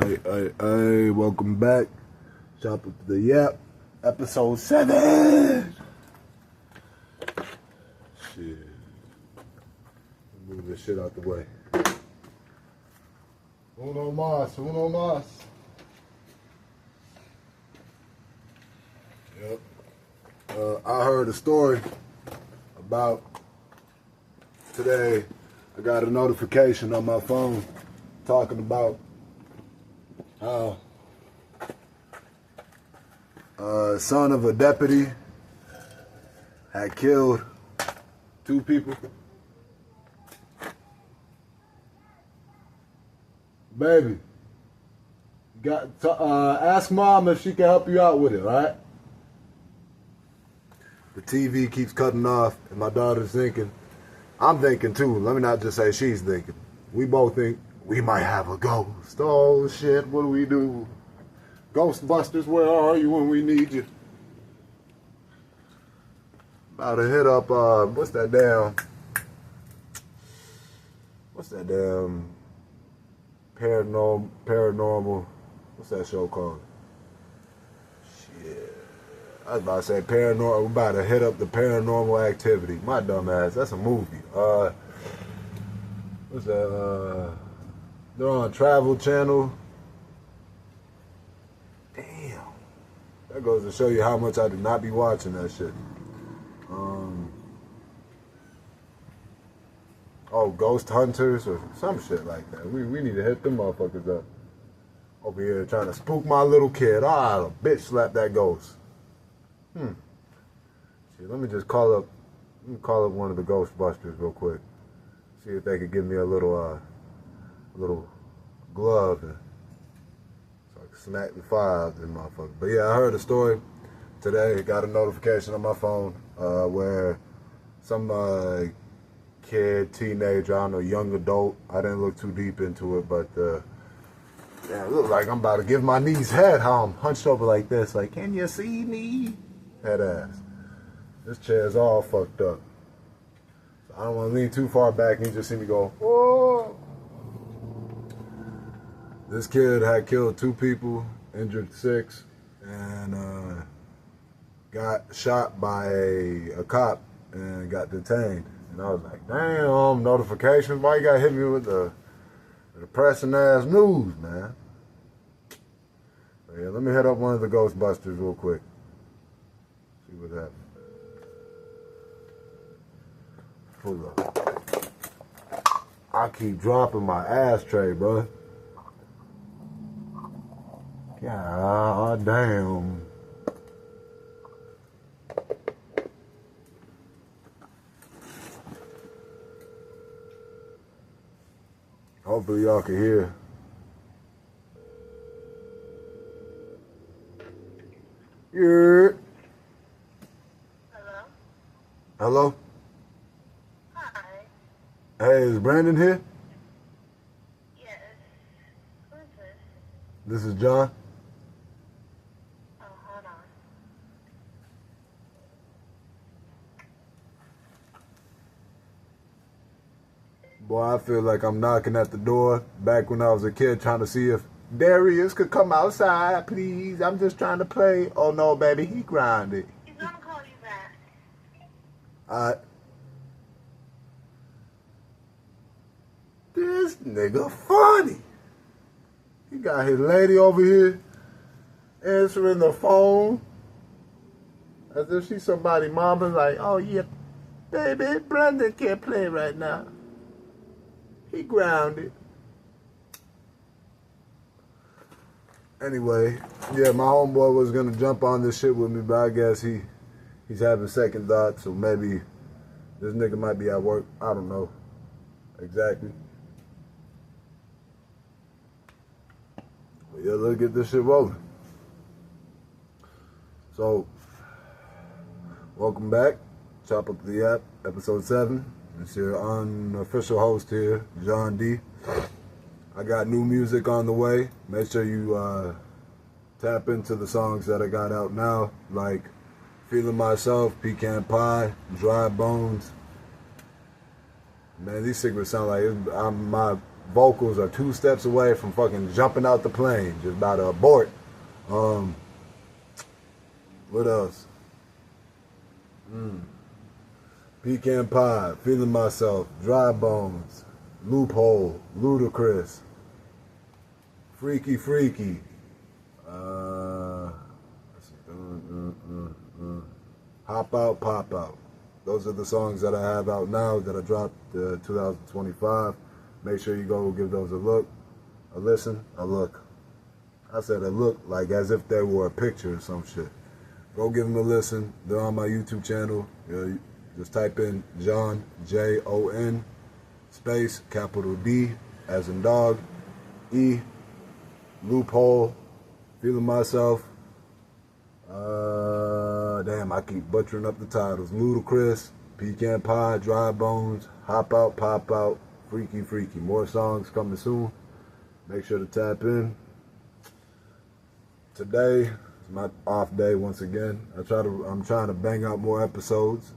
Hey, welcome back. Up The Yap, episode 7. Shit. Move this shit out the way. Uno mas. Yep. I heard a story about today. I got a notification on my phone talking about how son of a deputy had killed 2 people. Baby, ask mom if she can help you out with it, right? The TV keeps cutting off, and my daughter's thinking, I'm thinking too, let me not just say she's thinking. We both think we might have a ghost. Oh shit, what do we do? Ghostbusters, where are you when we need you? About to hit up, what's that damn paranormal, what's that show called? Shit. I was about to say paranormal, we're about to hit up the Paranormal Activity. My dumb ass, that's a movie. What's that, they're on Travel Channel. Damn. That goes to show you how much I do not be watching that shit. Ghost Hunters or some shit like that. We need to hit them motherfuckers up. Over here trying to spook my little kid. Ah, bitch slap that ghost. Shit, let me just call up one of the Ghostbusters real quick. See if they could give me a little glove and so I can smack the fire out of them motherfuckers. But yeah, I heard a story today. Got a notification on my phone where some kid, teenager, I don't know, young adult. I didn't look too deep into it, but yeah, it looked like I'm about to give my knees head. How I'm hunched over like this, like, can you see me? Head ass. This chair's all fucked up. So I don't want to lean too far back and you just see me go, whoa. This kid had killed 2 people, injured 6, and got shot by a cop and got detained. And I was like, damn, notifications. Why you gotta hit me with the depressing ass news, man? But yeah, let me hit up one of the Ghostbusters real quick. See what happens. Pull up. I keep dropping my ashtray, bro. God damn. Hopefully y'all can hear. Yeah. Hello? Hello? Hi. Hey, is Brandon here? Yes. Who is this? This is John. Oh, hold on. Boy, I feel like I'm knocking at the door back when I was a kid trying to see if Darius could come outside, please. I'm just trying to play. Oh, no, baby, he grounded. He's gonna call you back. This nigga funny. He got his lady over here answering the phone as if she's somebody mama, like, oh, yeah, baby, Brandon can't play right now. He grounded. Anyway, yeah, my homeboy was gonna jump on this shit with me, but I guess he's having second thoughts, so maybe this nigga might be at work. I don't know exactly. But yeah, let's get this shit rolling. So, welcome back. Up The Yap, episode 7. It's your unofficial host here, John D. I got new music on the way. Make sure you tap into the songs that I got out now, like Feeling Myself, Pecan Pie, Dry Bones. Man, these cigarettes sound like my vocals are 2 steps away from fucking jumping out the plane, just about to abort. What else? Pecan Pie, Feeling Myself, Dry Bones, Loophole, Ludacris, Freaky Freaky, Hop Out, Pop Out. Those are the songs that I have out now that I dropped 2025. Make sure you go give those a look, a listen, a look. I said a look like as if they were a picture or some shit. Go give them a listen. They're on my YouTube channel. Just type in John, Jon, space, capital D, as in dog, E, Loophole, Feeling Myself. Damn, I keep butchering up the titles. Ludacris, Pecan Pie, Dry Bones, Hop Out, Pop Out, Freaky Freaky. More songs coming soon. Make sure to tap in. Today is my off day once again. I'm trying to bang out more episodes.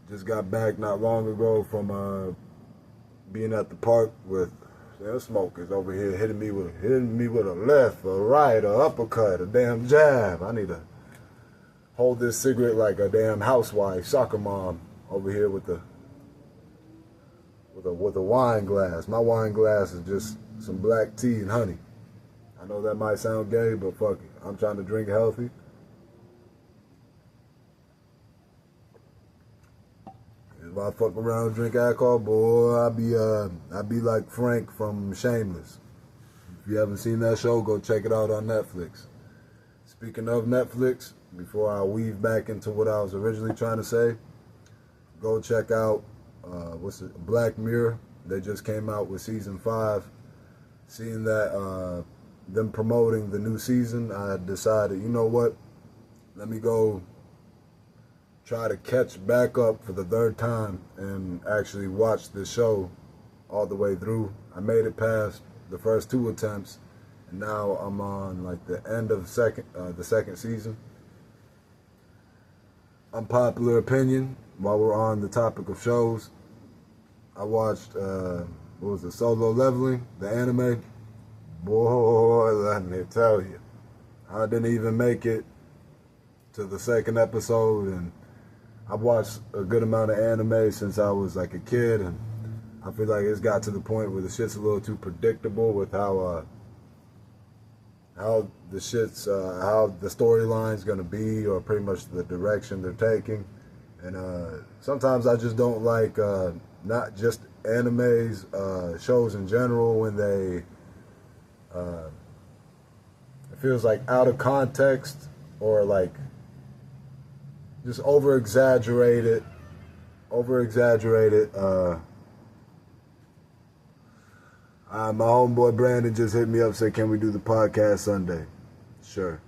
Just got back not long ago from being at the park with smokers over here hitting me with a left, a right, a uppercut, a damn jab. I need to hold this cigarette like a damn housewife, soccer mom over here with a wine glass. My wine glass is just some black tea and honey. I know that might sound gay, but fuck it. I'm trying to drink healthy. If I fuck around and drink alcohol, boy, I'd be like Frank from Shameless. If you haven't seen that show, go check it out on Netflix. Speaking of Netflix, before I weave back into what I was originally trying to say, go check out Black Mirror. They just came out with season 5. Seeing that them promoting the new season, I decided, you know what? Let me go try to catch back up for the 3rd time and actually watch the show all the way through. I made it past the first 2 attempts, and now I'm on like the end of the second season. Unpopular opinion, while we're on the topic of shows, I watched Solo Leveling, the anime. Boy, let me tell you, I didn't even make it to the 2nd episode, and I've watched a good amount of anime since I was like a kid, and I feel like it's got to the point where the shit's a little too predictable with how the storyline's gonna be, or pretty much the direction they're taking. And sometimes I just don't like not just animes, shows in general, when they it feels like out of context, or like just over exaggerated. My homeboy Brandon just hit me up, said, can we do the podcast Sunday? Sure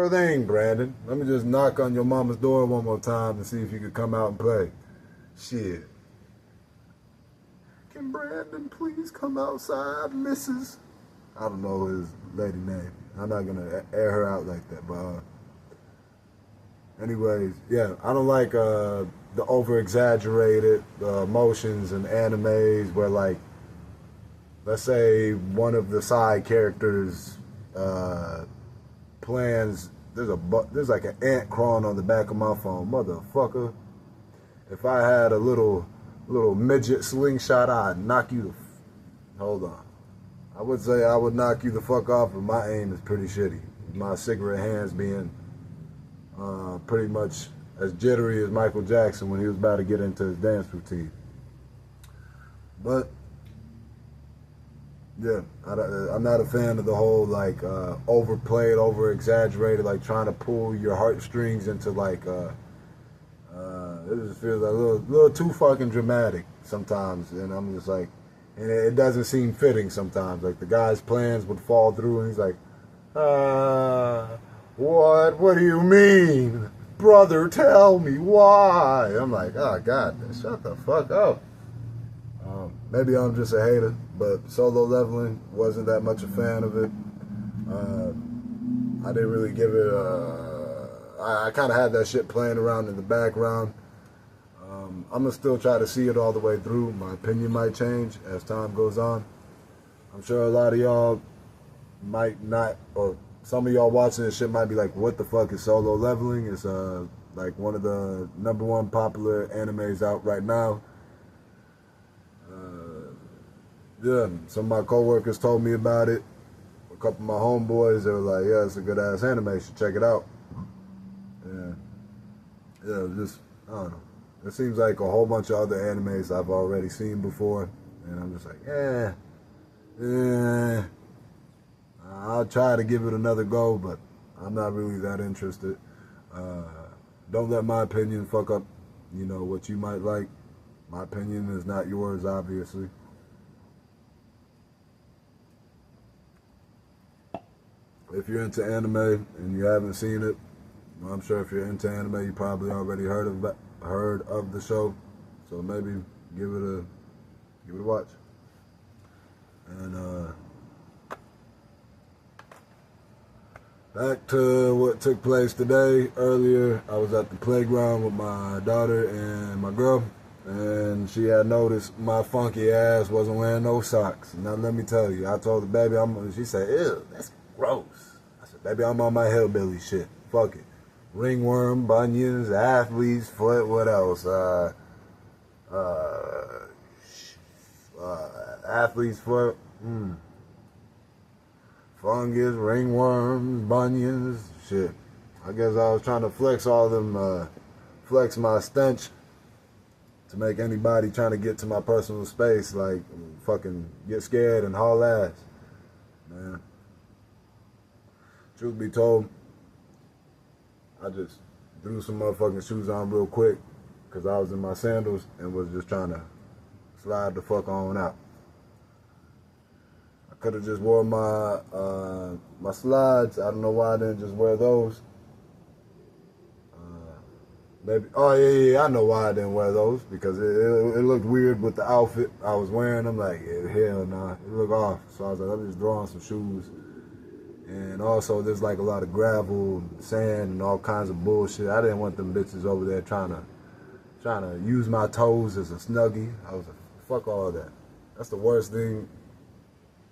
thing, Brandon. Let me just knock on your mama's door one more time and see if you could come out and play. Shit. Can Brandon please come outside, Mrs.? I don't know his lady name. I'm not gonna air her out like that, but anyways, yeah, I don't like the over-exaggerated emotions in animes where, like, let's say one of the side characters plans, there's like an ant crawling on the back of my phone. Motherfucker, if I had a little midget slingshot, I'd knock you hold on. I would say I would knock you the fuck off, but my aim is pretty shitty. My cigarette hands being pretty much as jittery as Michael Jackson when he was about to get into his dance routine. But yeah, I'm not a fan of the whole like overplayed, over-exaggerated, like trying to pull your heartstrings into like it just feels like a little too fucking dramatic sometimes, and I'm just like, and it doesn't seem fitting sometimes. Like the guy's plans would fall through, and he's like, what? What do you mean? Brother, tell me why. I'm like, oh, God, shut the fuck up. Maybe I'm just a hater, but Solo Leveling, wasn't that much a fan of it. I didn't really give it I kind of had that shit playing around in the background. I'm gonna still try to see it all the way through. My opinion might change as time goes on. I'm sure a lot of y'all might not, or some of y'all watching this shit might be like, what the fuck is Solo Leveling? It's like one of the #1 popular animes out right now. Yeah, some of my coworkers told me about it. A couple of my homeboys, they were like, yeah, it's a good ass anime, you should check it out. Yeah, just, I don't know. It seems like a whole bunch of other animes I've already seen before, and I'm just like, I'll try to give it another go, but I'm not really that interested. Don't let my opinion fuck up, what you might like. My opinion is not yours, obviously. If you're into anime and you haven't seen it, I'm sure if you're into anime, you probably already heard of the show. So maybe give it a watch. And back to what took place today. Earlier, I was at the playground with my daughter and my girl, and she had noticed my funky ass wasn't wearing no socks. Now let me tell you, I told the baby, she said, ew, that's gross. I said, baby, I'm on my hillbilly shit. Fuck it. Ringworm, bunions, athlete's foot, what else? Athlete's foot, fungus, ringworms, bunions, shit. I guess I was trying to flex all them, flex my stench to make anybody trying to get to my personal space, like, fucking get scared and haul ass. Man. Truth be told, I just threw some motherfucking shoes on real quick because I was in my sandals and was just trying to slide the fuck on out. I could have just wore my my slides. I don't know why I didn't just wear those. Maybe. Oh yeah, I know why I didn't wear those, because it looked weird with the outfit I was wearing. I'm like, yeah, hell nah, it looked off. So I was like, I'm just drawing some shoes. And also, there's like a lot of gravel, sand, and all kinds of bullshit. I didn't want them bitches over there trying to use my toes as a snuggie. I was like, fuck all that. That's the worst thing.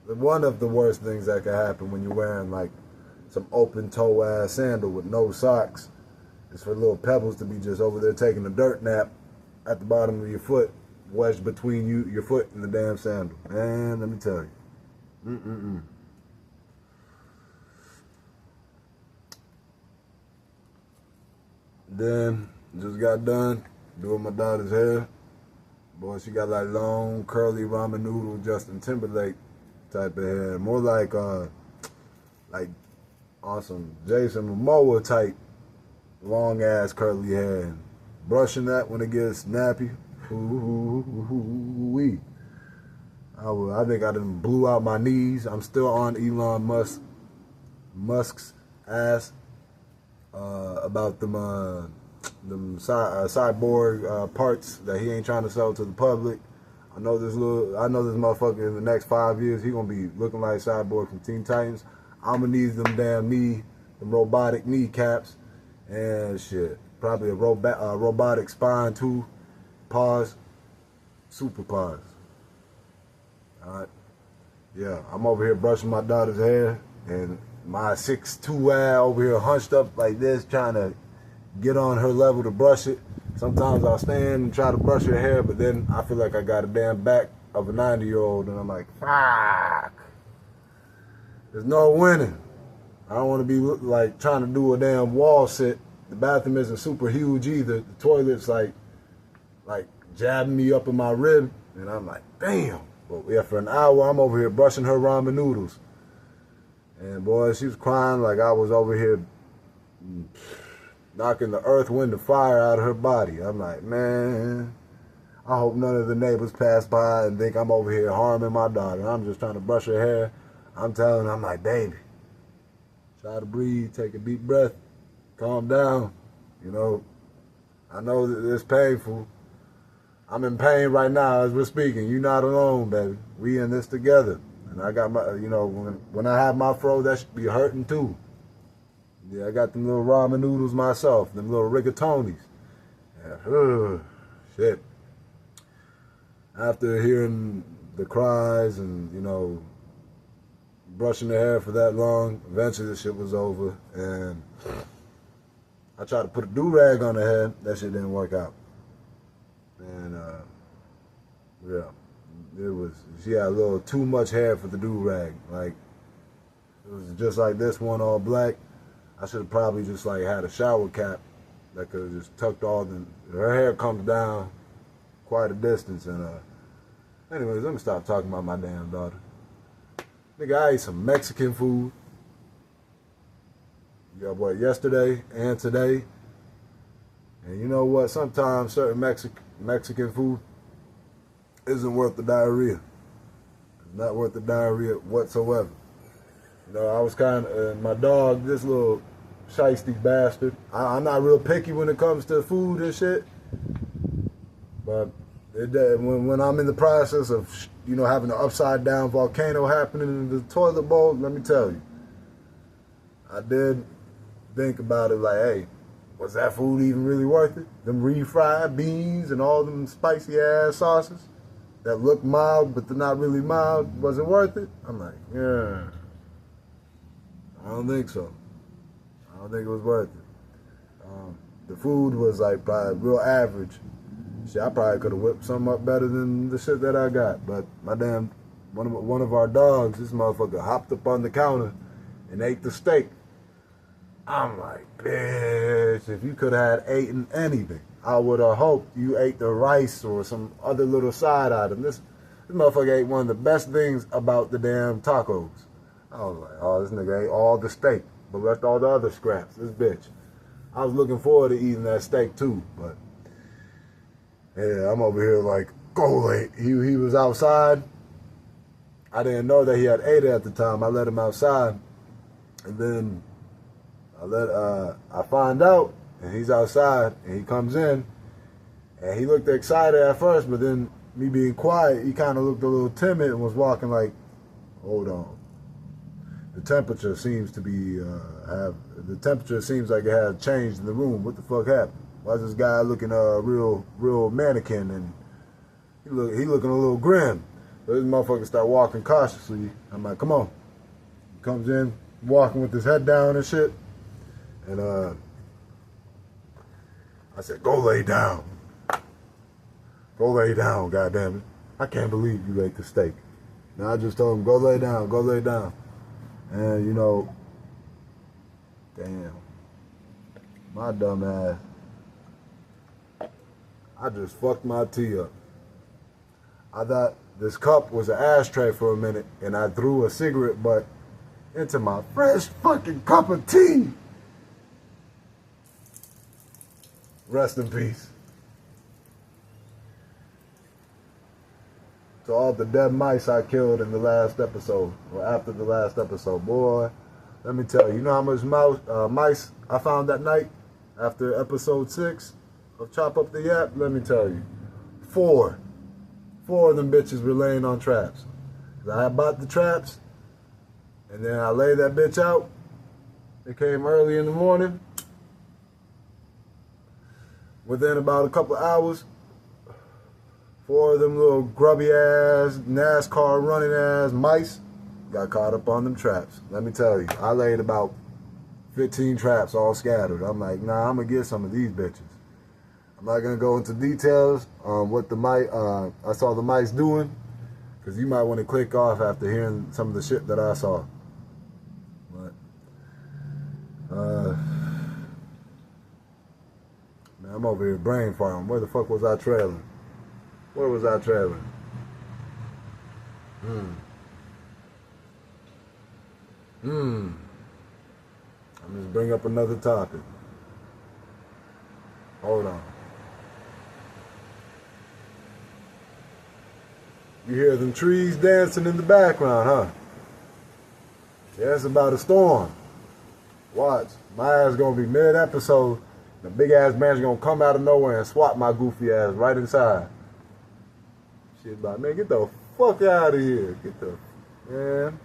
One of the worst things that could happen when you're wearing like some open toe ass sandal with no socks is for little pebbles to be just over there taking a dirt nap at the bottom of your foot, wedged between your foot and the damn sandal. Man, let me tell you. Then, just got done doing my daughter's hair. Boy, she got like long, curly ramen noodle Justin Timberlake type of hair. More like on some Jason Momoa type long ass curly hair. And brushing that when it gets snappy. Ooh-wee. I think I done blew out my knees. I'm still on Elon Musk's ass. About them cyborg parts that he ain't trying to sell to the public. I know this motherfucker in the next 5 years, he gonna be looking like Cyborg from Teen Titans. I'ma need them them robotic kneecaps and shit. Probably a robotic spine too. Paws, super paws. All right. Yeah, I'm over here brushing my daughter's hair, and my 6'2" ass over here hunched up like this, trying to get on her level to brush it. Sometimes I'll stand and try to brush her hair, but then I feel like I got a damn back of a 90-year-old, and I'm like, fuck. There's no winning. I don't want to be like trying to do a damn wall sit. The bathroom isn't super huge either. The toilet's like jabbing me up in my rib, and I'm like, damn. But yeah, for an hour, I'm over here brushing her ramen noodles. And boy, she was crying like I was over here knocking the earth, wind, and fire out of her body. I'm like, man, I hope none of the neighbors pass by and think I'm over here harming my daughter. I'm just trying to brush her hair. I'm telling her, I'm like, baby, try to breathe, take a deep breath, calm down. I know that it's painful. I'm in pain right now as we're speaking. You're not alone, baby. We in this together. And I got my, when I have my fro, that should be hurting too. Yeah, I got them little ramen noodles myself, them little rigatonis. Yeah, shit. after hearing the cries and, you know, brushing the hair for that long, eventually the shit was over. And I tried to put a do-rag on her head. That shit didn't work out. And, yeah, she had a little too much hair for the do-rag. Like, it was just like this one, all black. I should have probably just, like, had a shower cap that could have just tucked all the, her hair comes down quite a distance. And, anyways, let me stop talking about my damn daughter. Nigga, I ate some Mexican food. You got what, yesterday and today. And you know what? Sometimes certain Mexican food isn't worth the diarrhea. It's not worth the diarrhea whatsoever. You know, I was kind of, my dog, this little shiesty bastard. I'm not real picky when it comes to food and shit. But when I'm in the process of, you know, having an upside down volcano happening in the toilet bowl, let me tell you, I did think about it like, hey, was that food even really worth it? Them refried beans and all them spicy ass sauces that look mild but they're not really mild, was it worth it? I'm like, yeah, I don't think so. I don't think it was worth it. The food was like probably real average. Shit, I probably could have whipped something up better than the shit that I got. But my damn, one of our dogs, this motherfucker hopped up on the counter and ate the steak. I'm like, bitch, if you could have eaten anything, I would have hoped you ate the rice or some other little side item. This motherfucker ate one of the best things about the damn tacos. I was like, oh, this nigga ate all the steak, but left all the other scraps. This bitch. I was looking forward to eating that steak too, but yeah, I'm over here like, go late. He was outside. I didn't know that he had ate it at the time. I let him outside, and then I find out, and he's outside, and he comes in, and he looked excited at first, but then me being quiet, he kind of looked a little timid and was walking like, hold on. The temperature seems to be the temperature seems like it has changed in the room. What the fuck happened? Why is this guy looking real mannequin, and he looking a little grim? So this motherfucker start walking cautiously. I'm like, come on. He comes in, walking with his head down and shit. And I said, go lay down. Go lay down, goddammit. I can't believe you ate the steak. And I just told him, go lay down, go lay down. And you know, damn, my dumb ass, I just fucked my tea up. I thought this cup was an ashtray for a minute, and I threw a cigarette butt into my fresh fucking cup of tea. Rest in peace. To all the dead mice I killed in the last episode, or after the last episode. Boy, let me tell you, you know how much mice I found that night after episode 6 of Chop Up The Yap? Let me tell you, 4 of them bitches were laying on traps. I had bought the traps, and then I laid that bitch out. It came early in the morning. Within about a couple of hours, 4 of them little grubby ass, NASCAR running ass mice got caught up on them traps. Let me tell you, I laid about 15 traps all scattered. I'm like, nah, I'm gonna get some of these bitches. I'm not gonna go into details on what the mice, I saw the mice doing, because you might want to click off after hearing some of the shit that I saw. But, man, I'm over here brain farming. Where the fuck was I trailing? Where was I trailing? I'm just bring up another topic. Hold on. You hear them trees dancing in the background, huh? Yeah, it's about a storm. Watch. My ass gonna be mid-episode. The big ass man's gonna come out of nowhere and swat my goofy ass right inside. Shit about, man, get the fuck out of here. Get the, man.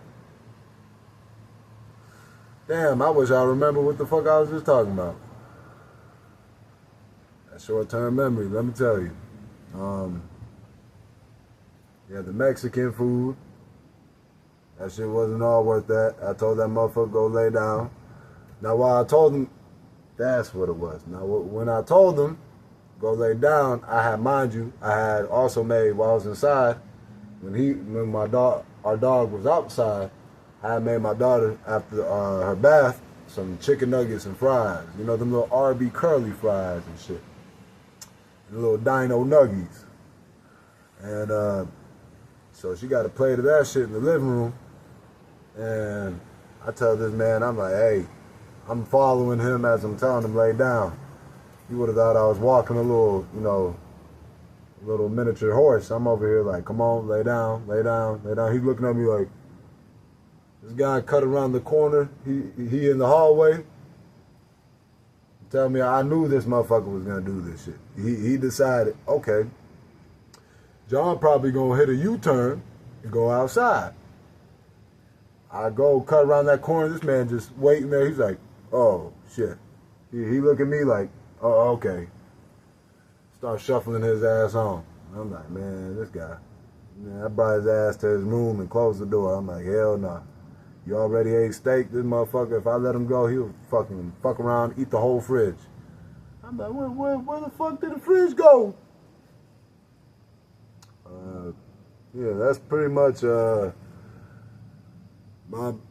Damn, I wish I remember what the fuck I was just talking about. That short-term memory, let me tell you. You had the Mexican food. That shit wasn't all worth that. I told that motherfucker go lay down. Now while I told him, that's what it was. Now when I told him go lay down, I had, mind you, I had also made while I was inside. When our dog was outside, I had made my daughter after her bath some chicken nuggets and fries. You know them little RB curly fries and shit. The little dino nuggies. And so she got a plate of that shit in the living room. And I tell this man, I'm like, hey, I'm following him as I'm telling him lay down. You would have thought I was walking a little, you know, little miniature horse. I'm over here like, come on, lay down, lay down, lay down. He's looking at me like, this guy cut around the corner. He in the hallway. Tell me, I knew this motherfucker was gonna do this shit. He decided, okay, John probably gonna hit a U-turn and go outside. I go cut around that corner. This man just waiting there. He's like, oh shit. He look at me like, oh okay. Start shuffling his ass home. I'm like, man, this guy. Man, I brought his ass to his room and closed the door. I'm like, hell no. Nah. You already ate steak. This motherfucker, if I let him go, he'll fucking fuck around, eat the whole fridge. I'm like, where the fuck did the fridge go? Yeah, that's pretty much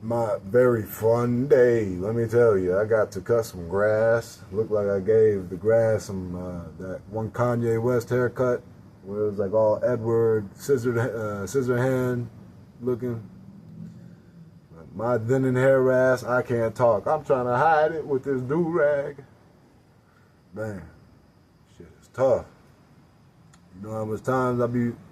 my very fun day. Let me tell you, I got to cut some grass. Looked like I gave the grass some that one Kanye West haircut, where it was like all Edward Scissorhand looking. My thinning hair ass, I can't talk. I'm trying to hide it with this do-rag. Man, shit is tough. You know how much times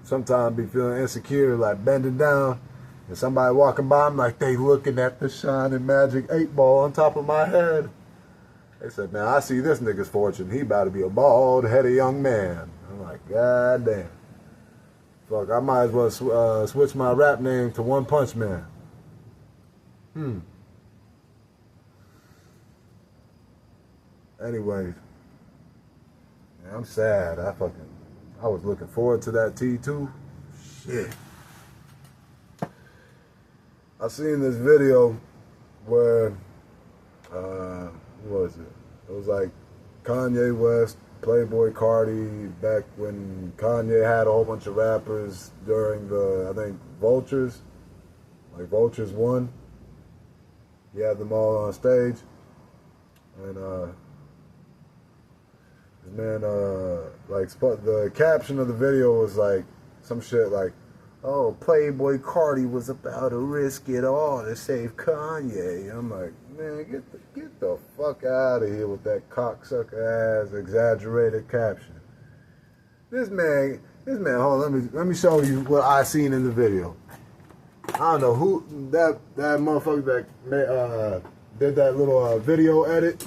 sometimes be feeling insecure, like bending down, and somebody walking by, I'm like, they looking at the shining magic 8-ball on top of my head. They said, man, I see this nigga's fortune. He about to be a bald-headed young man. I'm like, god damn. Fuck, I might as well switch my rap name to One Punch Man. Anyways, man, I'm sad. I was looking forward to that T2. Shit. I seen this video where, what was it? It was like Kanye West, Playboy Cardi, back when Kanye had a whole bunch of rappers during the, I think, Vultures, like Vultures 1. He had them all on stage. And, this man, like, the caption of the video was like, some shit like, oh, Playboy Cardi was about to risk it all to save Kanye. I'm like, man, get the fuck out of here with that cocksucker ass exaggerated caption. This man, hold on, let me show you what I seen in the video. I don't know who that motherfucker that did that little video edit.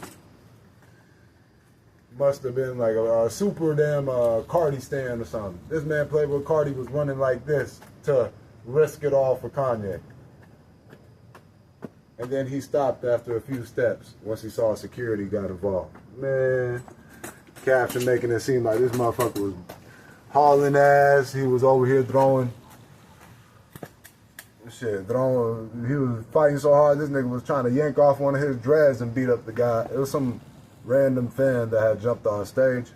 Must have been like a super damn Cardi stand or something. This man Playboy Cardi was running like this to risk it all for Kanye. And then he stopped after a few steps once he saw security got involved. Man, caption making it seem like this motherfucker was hauling ass. He was over here throwing. He was fighting so hard, this nigga was trying to yank off one of his dreads and beat up the guy. It was some random fan that had jumped on stage,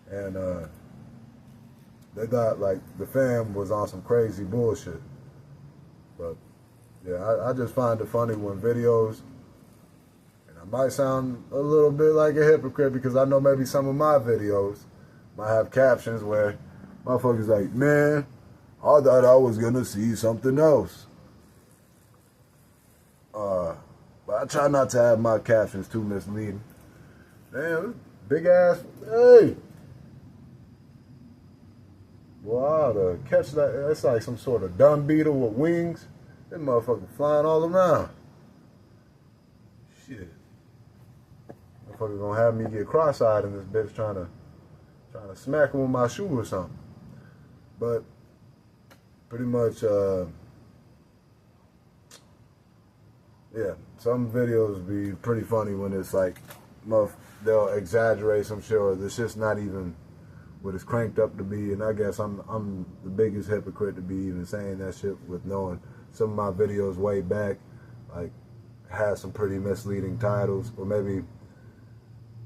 and they thought like the fan was on some crazy bullshit. But yeah, I just find it funny when videos, and I might sound a little bit like a hypocrite because I know maybe some of my videos might have captions where motherfuckers like, man, I thought I was gonna see something else. But I try not to have my captions too misleading. Damn, big ass, hey! Wow, to catch that, that's like some sort of dung beetle with wings. That motherfucker flying all around. Shit. Motherfucker gonna have me get cross-eyed in this bitch trying to smack him with my shoe or something. But pretty much, yeah, some videos be pretty funny when it's like, they'll exaggerate some shit or the shit's not even what it's cranked up to be. And I guess I'm the biggest hypocrite to be even saying that shit with knowing some of my videos way back, like, had some pretty misleading titles. Or maybe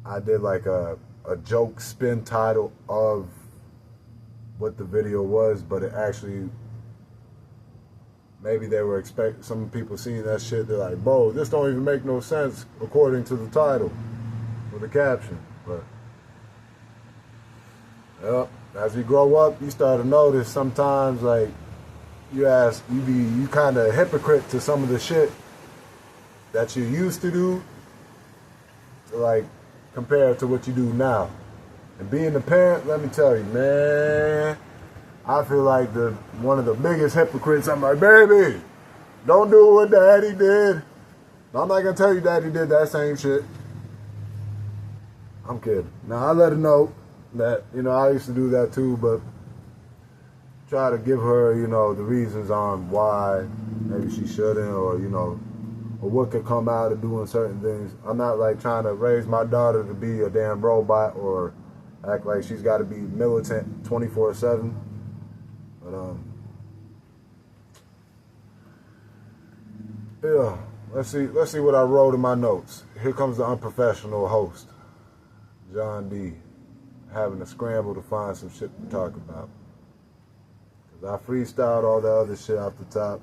I did like a joke spin title of what the video was, but it actually, maybe they were some people seeing that shit, they're like, bro, this don't even make no sense according to the title or the caption. But yep, as you grow up, you start to notice sometimes, like, you kind of hypocrite to some of the shit that you used to do, like, compared to what you do now. And being a parent, let me tell you, man, I feel like one of the biggest hypocrites. I'm like, baby, don't do what daddy did. I'm not gonna tell you daddy did that same shit. I'm kidding. Now I let her know that, I used to do that too, but try to give her, the reasons on why maybe she shouldn't, or what could come out of doing certain things. I'm not like trying to raise my daughter to be a damn robot or act like she's got to be militant 24/7. But yeah, let's see what I wrote in my notes. Here comes the unprofessional host, John D, having a scramble to find some shit to talk about. Cause I freestyled all the other shit off the top.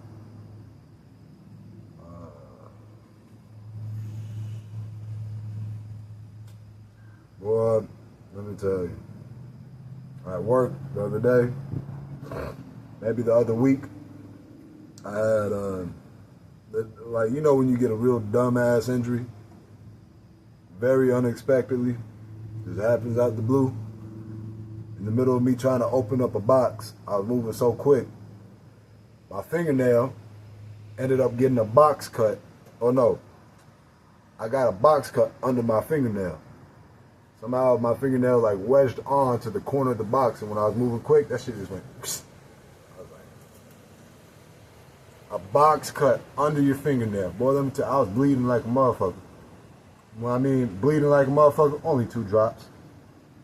Boy, let me tell you. At work the other day, maybe the other week, I had, when you get a real dumbass injury, very unexpectedly, just happens out the blue. In the middle of me trying to open up a box, I was moving so quick, my fingernail ended up getting a box cut. Oh no, I got a box cut under my fingernail. Somehow my fingernail like wedged on to the corner of the box, and when I was moving quick, that shit just went. Psst. I was like, a box cut under your fingernail, boy. Let me tell you, I was bleeding like a motherfucker. When I mean bleeding like a motherfucker, only 2 drops.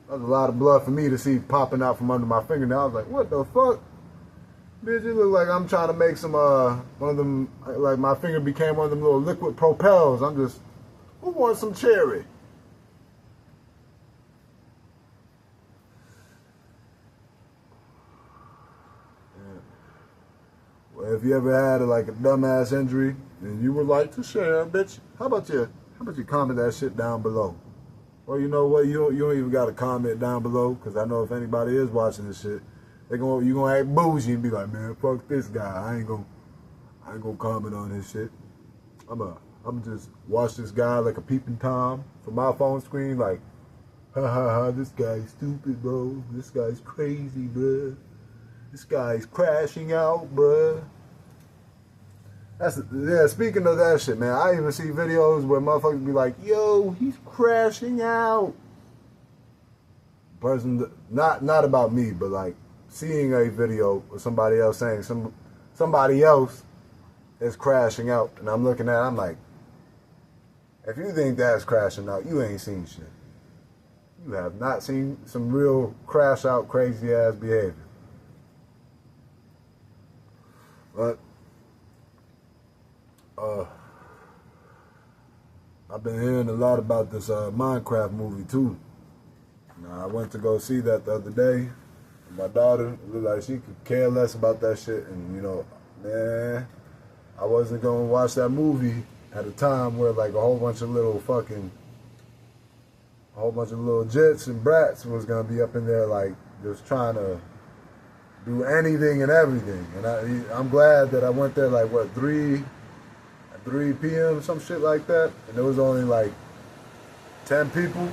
That was a lot of blood for me to see popping out from under my fingernail. I was like, what the fuck, bitch? It look like I'm trying to make some one of them, like my finger became one of them little liquid propels. I'm just, who wants some cherry? If you ever had a dumbass injury and you would like to share, bitch, how about you comment that shit down below? Or you know what, you don't even got to comment down below, because I know if anybody is watching this shit, you gonna act bougie and be like, man, fuck this guy. I ain't gonna comment on his shit. I'm just watch this guy like a peeping Tom from my phone screen, like, ha ha ha, this guy's stupid, bro. This guy's crazy, bruh. This guy's crashing out, bruh. Speaking of that shit, man, I even see videos where motherfuckers be like, yo, he's crashing out. Person, not about me, but like seeing a video of somebody else saying somebody else is crashing out, and I'm looking at it, I'm like, if you think that's crashing out, you ain't seen shit. You have not seen some real crash out, crazy ass behavior. But I've been hearing a lot about this Minecraft movie too. Now, I went to go see that the other day. My daughter looked like she could care less about that shit, and man, I wasn't gonna watch that movie at a time where like a whole bunch of little jits and brats was gonna be up in there like just trying to do anything and everything. And I'm glad that I went there like 3 p.m. some shit like that, and there was only like 10 people,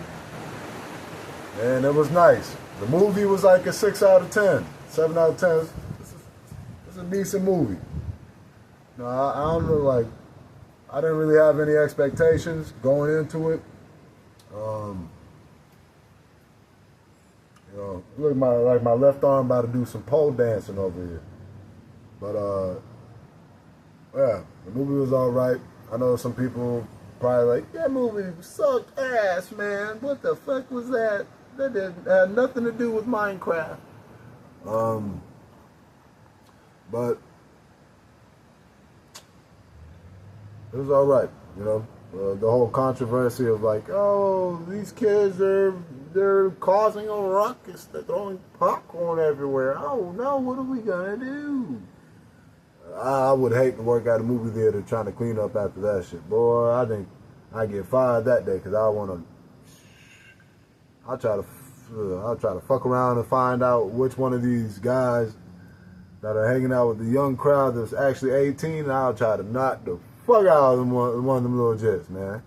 and it was nice. The movie was like a 6 out of 10, 7 out of 10. It's a decent movie. No, I don't know, like, I didn't really have any expectations going into it. Look, my left arm about to do some pole dancing over here. But yeah, the movie was all right. I know some people probably like, that movie sucked ass, man. What the fuck was that? That had nothing to do with Minecraft. But it was all right, you know. The whole controversy of like, oh, these kids they're causing a ruckus. They're throwing popcorn everywhere. Oh no, what are we gonna do? I would hate to work at a movie theater trying to clean up after that shit, boy. I think I get fired that day because I'll try to fuck around and find out which one of these guys that are hanging out with the young crowd that's actually 18, and I'll try to knock the fuck out of one of them little jets, man.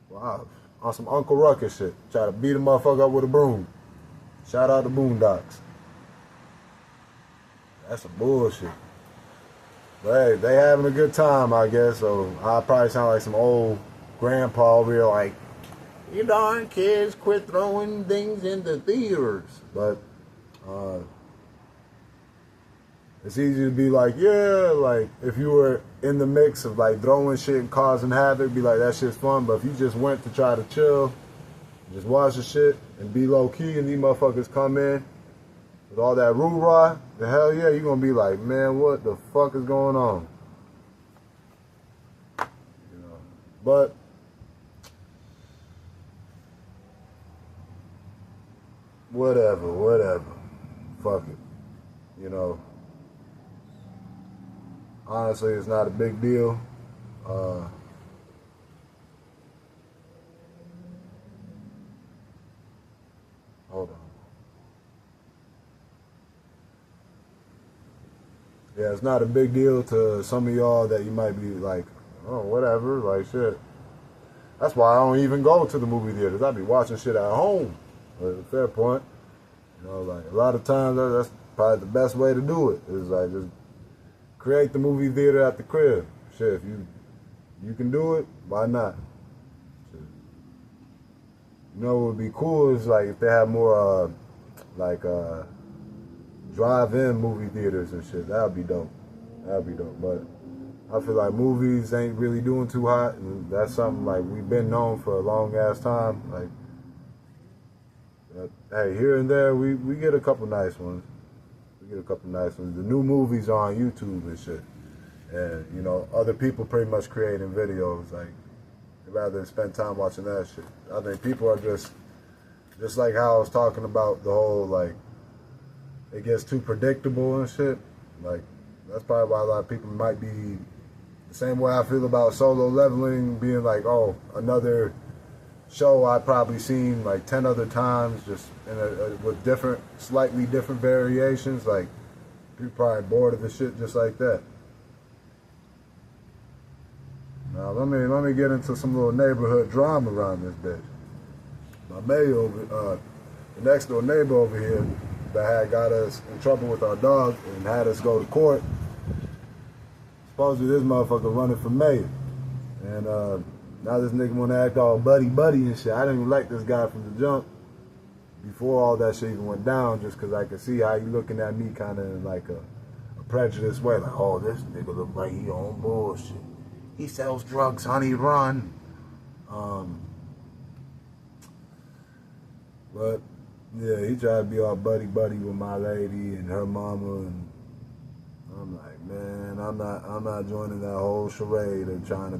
Wow. On some Uncle Ruckus shit. Try to beat a motherfucker up with a broom. Shout out to Boondocks. That's some bullshit. But hey, they having a good time, I guess, so I probably sound like some old grandpa over here like, you darn kids, quit throwing things into theaters. But, it's easy to be like, yeah, like, if you were in the mix of, like, throwing shit and causing havoc, be like, that shit's fun. But if you just went to try to chill, just watch the shit, and be low-key, and these motherfuckers come in with all that roo-rah, the hell yeah, you're gonna be like, man, what the fuck is going on? You know, but whatever. Fuck it. You know, honestly, it's not a big deal. Hold on. Yeah, it's not a big deal to some of y'all that you might be like, oh, whatever, like shit. That's why I don't even go to the movie theaters. I be watching shit at home. But fair point. You know, like a lot of times that's probably the best way to do it. Is like just create the movie theater at the crib. Shit, if you can do it, why not? Shit. You know what would be cool is like if they have more drive-in movie theaters and shit. That'd be dope. But I feel like movies ain't really doing too hot, and that's something like we've been known for a long ass time. Like, hey, here and there we get a couple nice ones. The new movies are on YouTube and shit, and you know other people pretty much creating videos. Like, rather than spend time watching that shit, I think people are just like how I was talking about the whole like it gets too predictable and shit. Like, that's probably why a lot of people might be the same way I feel about Solo Leveling, being like, oh, another show I've probably seen like 10 other times, just with slightly different variations. Like, people probably bored of the shit just like that. Now, let me get into some little neighborhood drama around this bitch. My the next door neighbor over here that had got us in trouble with our dog and had us go to court. Supposedly this motherfucker running for mayor. And now this nigga wanna act all buddy and shit. I didn't even like this guy from the jump before all that shit even went down, just cause I could see how he looking at me kinda in like a prejudiced way. Like, oh, this nigga look like he on bullshit. He sells drugs, honey, run. But yeah, he tried to be all buddy with my lady and her mama, and I'm like, man, I'm not joining that whole charade of trying to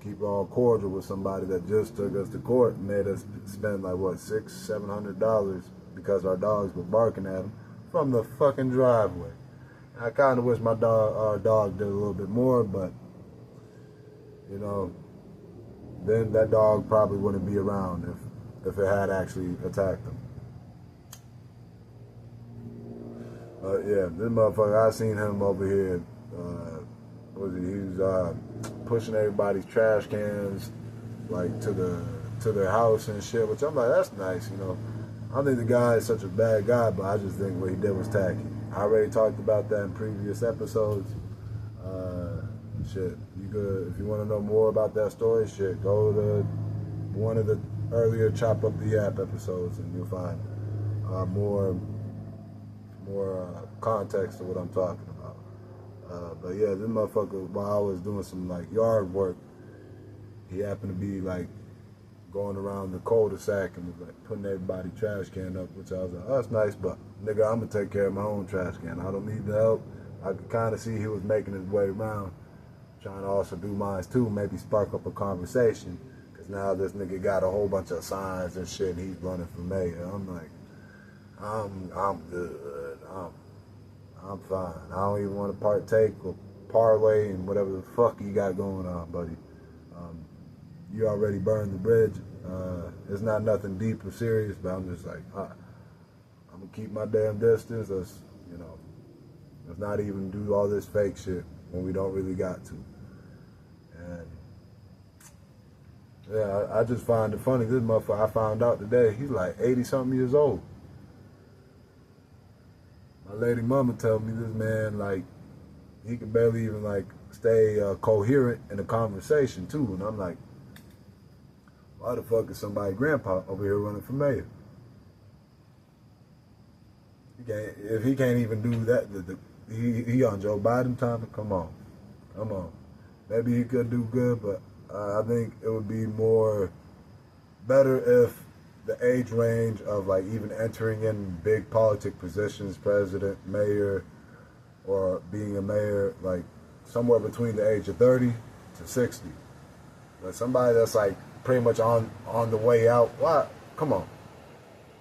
keep it all cordial with somebody that just took us to court and made us spend like what, $600-700 because our dogs were barking at him from the fucking driveway. I kind of wish our dog did a little bit more, but you know, then that dog probably wouldn't be around if it had actually attacked him. Yeah, this motherfucker, I seen him over here. He was pushing everybody's trash cans like to their house and shit, which I'm like, that's nice, you know. I don't think the guy is such a bad guy, but I just think what he did was tacky. I already talked about that in previous episodes. Shit, you could, if you want to know more about that story, shit, go to one of the earlier Up The Yap episodes, and you'll find more context to what I'm talking about. But yeah, this motherfucker, while I was doing some like yard work, he happened to be like going around the cul-de-sac and was like putting everybody's trash can up, which I was like, oh, that's nice, but nigga, I'm gonna take care of my own trash can. I don't need the help. I could kind of see he was making his way around, trying to also do mine too, maybe spark up a conversation, because now this nigga got a whole bunch of signs and shit, and he's running for mayor. I'm like, I'm good. I'm fine. I don't even want to partake or parlay in whatever the fuck you got going on, buddy. You already burned the bridge. It's not nothing deep or serious, but I'm just like, I'm gonna keep my damn distance. Let's not even do all this fake shit when we don't really got to. And yeah, I just find it funny. This motherfucker, I found out today, he's like 80-something years old. My lady mama tell me this man, like, he can barely even, like, stay coherent in a conversation, too. And I'm like, why the fuck is somebody grandpa over here running for mayor? If he can't even do that, he on Joe Biden time? Come on. Maybe he could do good, but I think it would be better if the age range of like even entering in big politic positions, president, mayor, or being a mayor, like somewhere between the age of 30 to 60. But somebody that's like pretty much on the way out, why? Come on.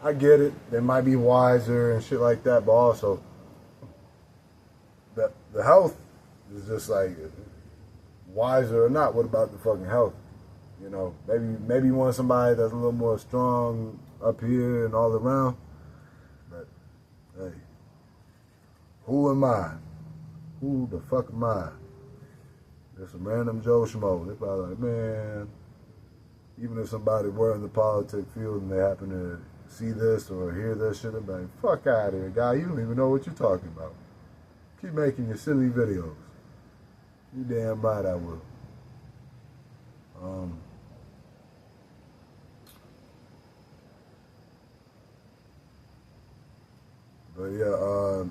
I get it. They might be wiser and shit like that, but also the health is just like, wiser or not, what about the fucking health? You know, maybe you want somebody that's a little more strong up here and all around. But hey, who am I? Who the fuck am I? There's some random Joe Schmo. They're probably like, man, even if somebody were in the politic field and they happen to see this or hear this shit, they're like, fuck out of here, guy. You don't even know what you're talking about. Keep making your silly videos. You damn right I will. But yeah, I'm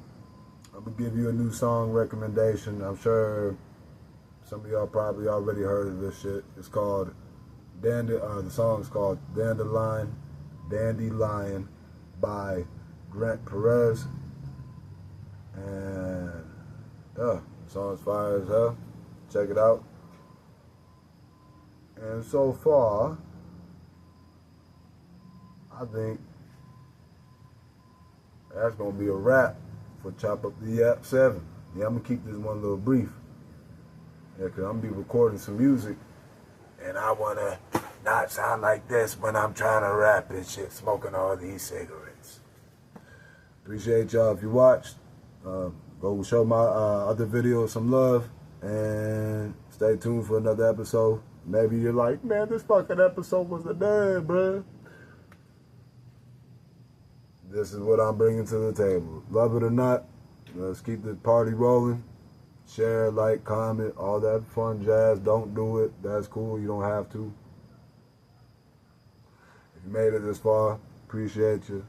gonna give you a new song recommendation. I'm sure some of y'all probably already heard of this shit. It's called the song is called Dandelion by Grant Perez. And the song's fire as hell. Check it out. And so far, I think that's going to be a wrap for Chop Up The Yap 7. Yeah, I'm going to keep this one a little brief. Yeah, because I'm going to be recording some music. And I want to not sound like this when I'm trying to rap and shit, smoking all these cigarettes. Appreciate y'all if you watched. Go show my other videos some love. And stay tuned for another episode. Maybe you're like, man, this fucking episode was a damn, bruh. This is what I'm bringing to the table. Love it or not, let's keep the party rolling. Share, like, comment, all that fun jazz. Don't do it. That's cool. You don't have to. If you made it this far, appreciate you.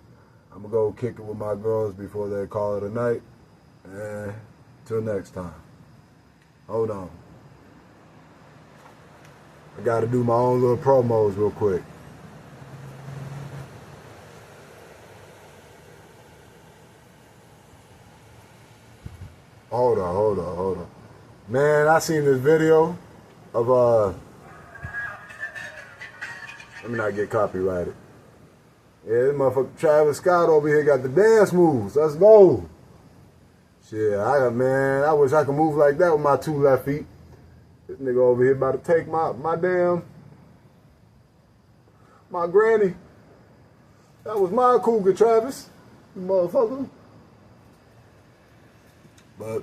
I'm going to go kick it with my girls before they call it a night. And till next time. Hold on. I got to do my own little promos real quick. Hold on. Man, I seen this video of, let me not get copyrighted. Yeah, this motherfucker Travis Scott over here got the dance moves. Let's go. Shit, I wish I could move like that with my 2 left feet. This nigga over here about to take my granny. That was my cougar, Travis. You motherfucker. But,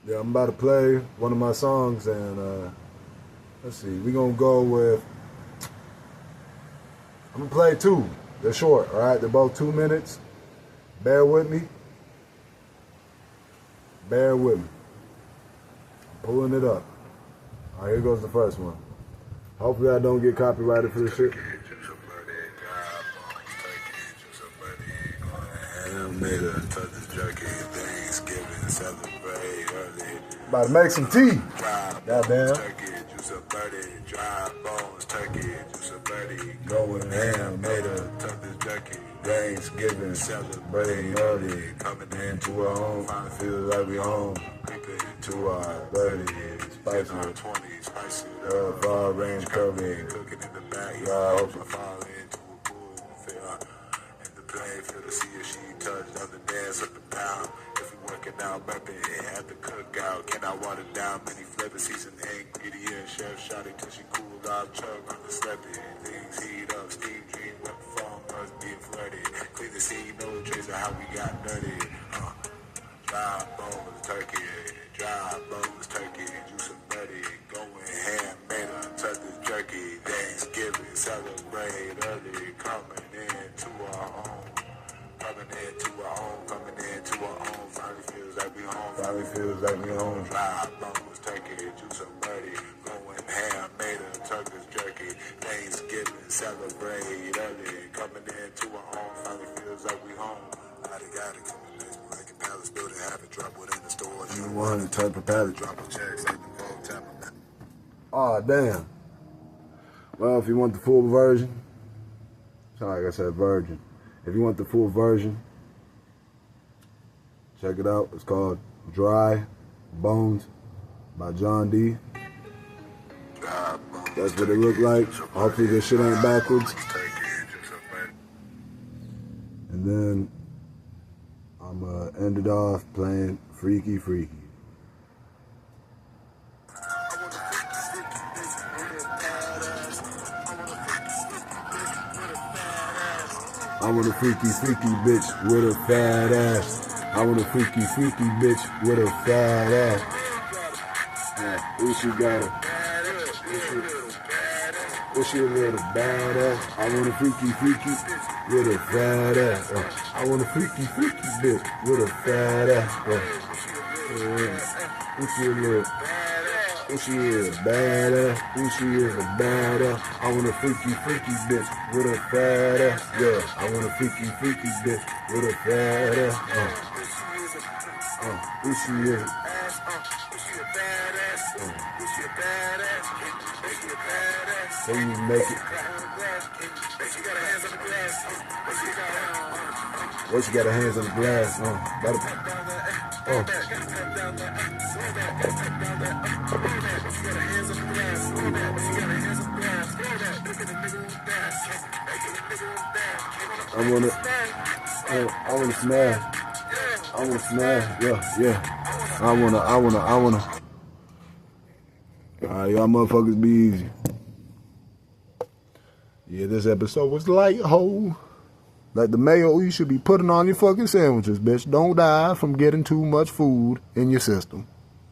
yeah, I'm about to play one of my songs, and, let's see, we're going to go with, I'm going to play 2. They're short, all right? They're both 2 minutes. Bear with me. I'm pulling it up. All right, here goes the first one. Hopefully I don't get copyrighted for this shit. About to make some tea. Goddamn. juice a birdie, dry bones, turkey, juice a birdie, going ham, made a toughest jerky, Thanksgiving, celebrating early, coming into our home, finally feel like we home, creeping into our 30s, spicy, 20s, spicy, far range curvy, cooking in the backyard, hope I fall into a pool, feel in the plane, feel to see if she touched, other dance up and down. Working out, burping at the cookout. Can I water down many flavors, seasoned ingredients? Chef shot it till she cooled off. Chug on the sleepy. Things heat up, steam dream, wet phone must be flirty. Clean the scene, no trace of how we got dirty. Dry bones, turkey, dry bones, turkey, juice and birdie. Going ham, made a Turkish jerky. Thanksgiving, celebrate early, coming into our home. Coming into our home, coming into our home. Finally feels like we home, finally feels like we home. Dry bones, turkey, juice and birdie. Going ham, made a Turkish jerky. Thanksgiving, celebrate early. Coming into our home, finally feels like we home. Got it, coming next, like a palace building, have it drop within the stores. You want to type of pallet, drop a check, say the phone, tap them. Oh, damn. Well, if you want the full version, sound like I said virgin. If you want the full version, check it out. It's called Dry Bones by John D. That's what it look like. Hopefully this shit ain't backwards. And then I'm gonna end it off playing Freaky Freaky. I want a freaky, freaky bitch with a fat ass. I want a freaky, freaky bitch with a fat ass. Ooh, she got a, ooh, she a little badass. I want a freaky, freaky with a fat ass. I want a freaky, freaky bitch with a fat ass. Ooh, she a little, ooh, she is a badass. Ooh, she is a badass. I want a freaky, freaky bitch with a fat ass. Yeah, I want a freaky, freaky bitch with a fat ass. Ooh, she is. Can you make it? Well, she got her hands on the glass. I wanna smash. I wanna smash. Yeah. I wanna. Alright, y'all motherfuckers be easy. Yeah, this episode was light, ho. Like the mayo you should be putting on your fucking sandwiches, bitch. Don't die from getting too much food in your system.